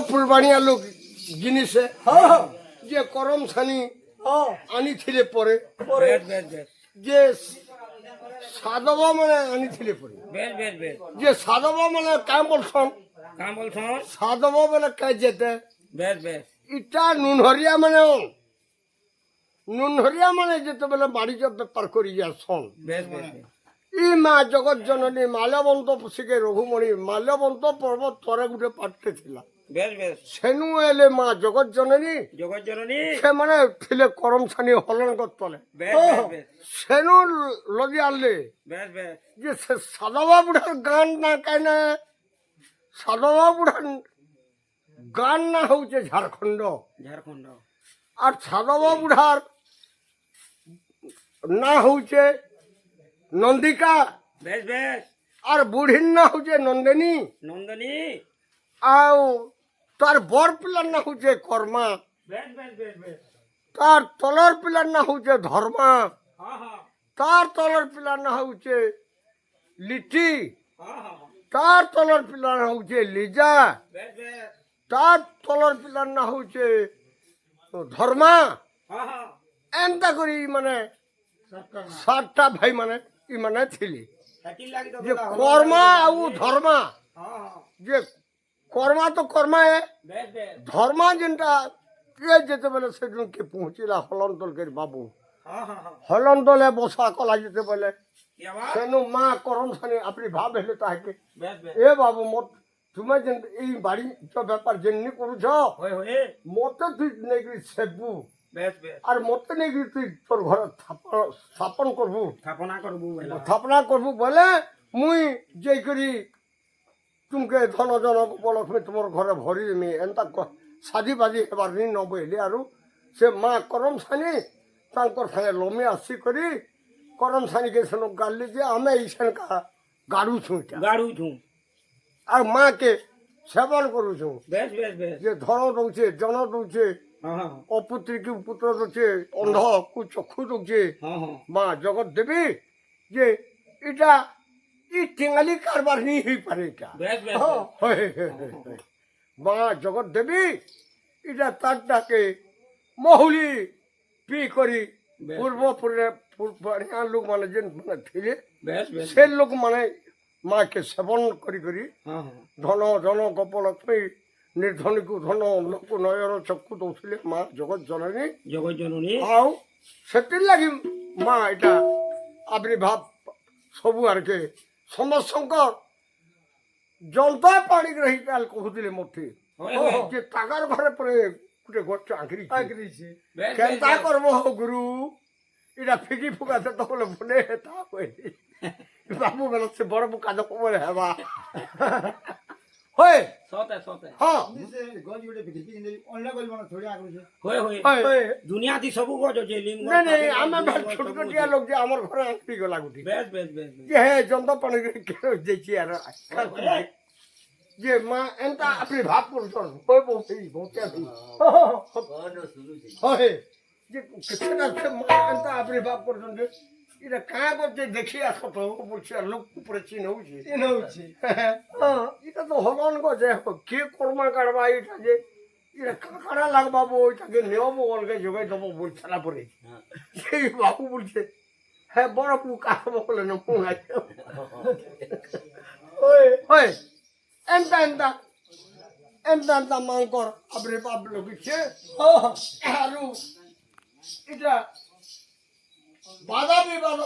ପୂର୍ବାଣିଆ ଲୋକ ଜିନିଷ ଯେ କରମ ସାନି ଆଣିଥିଲେ ପରେ ଯେ ସାଧବ ମାନେ ଆଣିଥିଲେ ପରେ ଯେ ସାଧବ ମାନେ କାଁ ବୋଲସନ୍ ସାଧବ ବେଲେ କାଁ ଯେତେ ଇଟା নুনহରିଆ ମାନେ ଯେତେବେଳେ ବାଣିଜ୍ୟ ବେପାର କରି ଯାସନ୍ ଇ ମା ଜଗତ ଜନନୀ ମାଲ୍ୟବନ୍ତ ପୋଷିକେ ରଘୁମଣି ମାଲ୍ୟବନ୍ତ ପର୍ବତ ଥରେ ଗୋଟେ ପାଟରେ ଥିଲା ସେନୁ ହେଲେ ମା ଜଗତ ଜନନୀ ସେମାନେ ଥିଲେ କରମ ସାନି ହଲଣଙ୍କ ତଲେ ସେନୁ ଲଦି ଆଣିଲେ ଯେ ସେ ସାଧବା ବୁଢାର ଗାଁ ନା କାହିଁନା ସାଧବା ବୁଢାର গান না হচ্ছে ঝাড়খণ্ড আর সাধবা বুড়ার না হচ্ছে নন্দিকা আর বুড়ির না হচ্ছে নন্দিনী আর তার বর পিলার না হচ্ছে কর্মা তার তলর পিলার না হচ্ছে ধর্মা তার তলর পিলার না হচ্ছে লিটি তার তলর পিলার না হচ্ছে লিজা তার তলর পিলার না হচ্ছে ধর্মা এমতা করি মানে 7টা ভাই মানে ই মানে ছিলি যে কর্মা ଆଉ ধর্মা যে কর্মা তো কর্মা এ ধর্মা যেটা যেতেবেলে সেদিনকে পৌঁছিলা হলন্তলকের বাবু হলন্তলে বসা কলা যেতেবেলে সেনু মা করম সানি আপনি ভাব হেলে তাহাকে এ বাবু মত তুমি যেন এই বাড়ি ব্যাপার যেমনি করুছ মতে তুই নেইকি সেবু আর মতে নেইকি তুই তোর ঘর স্থাপন করবু স্থাপনা করবু বলে মুই যাই করি তুমকে ধন জন উপলক্ষ্মী তোমার ঘরে ভরি দেমি এন্তা সাজি বাজি হেবার নি নবইলি আর সে মা করম সানি তাঙ্কর সাথে লমে আসি করি করম সানিকে সেন গালি যে আমি এইখানকা গাড়ুছু আর মাকে সেবন করুছু যে ধন দৌছে জন দৌছে অপুত্রীকে পুত্র দৌছে অন্ধকু চক্ষু দৌছে মা জগৎ দেবী যে এটা ই টেঙালি কারবার নি হইপারে এটা মা জগৎ দেবী এটা তারটাকে মহুলি পি করি পূর্বপুরিয়া লোক মানে যে মানে ଥିଲେ সে লোক মানে মাকে সেবন করি করি ধন জন গোপলক্ষ্মী ନିର୍ଧନୀକୁ ଧନ ଲୋକ ନୟନ ଚକ୍ଷୁ ଦଉଥିଲେ ମା ଜଗତ ଜନନୀ ଆଉ ସେଥିର୍ଲାଗି ମା ଏଇଟା ଆବିର୍ଭାବ ସବୁ ଆଡ଼କେ ସମସ୍ତଙ୍କ ଜନ୍ତା ପାଣି ରହି କହୁଥିଲେ ମୋତେ ଯେ ତାଙ୍କର ଘରେ ପରେ ଗୋଟେ ଗଛ ଆଙ୍କିରିଛି କେନ୍ତା କରବ ହୋ ଗୁରୁ ଏଇଟା ଫିକି ଫୁକା ତ ବୋଲେ ବନେ ତା କହିଲି ବାବୁ ବେଲେ ସେ ବଡ଼ କାଦ କବଳେ ହେବା হয় দুনিয়াতে সবু গছ আছে আমি ছোট ছোটিয়া লোক যে আমার ঘরে আঁকড়ি গলা গুটি যে হ্যাঁ জন্ত পানি যাইছি আর যে মা এনতা আপনি ভাব করছেন ওই বউতে হয় যে মা এনতা আপনি ভাব করছেন যে এটা কাঁ করছে দেখি আস তো বলছি আর লোক উপরে চিনছে এটা তো হলন গছে কে কর্মা কাটবা এটা যে এটা কাঁকড়া লাগবাবো ওইটাকে নেবো অলগে যোগাই দেবো বলছালা পরে সেই বাবু বলছে হ্যাঁ বড় পু কাটবো বলে না পু আছে এনতা এনতা এনতা এনতা মাংকর আপনি বাপ লগিছে আর এটা বাধা বিবাদ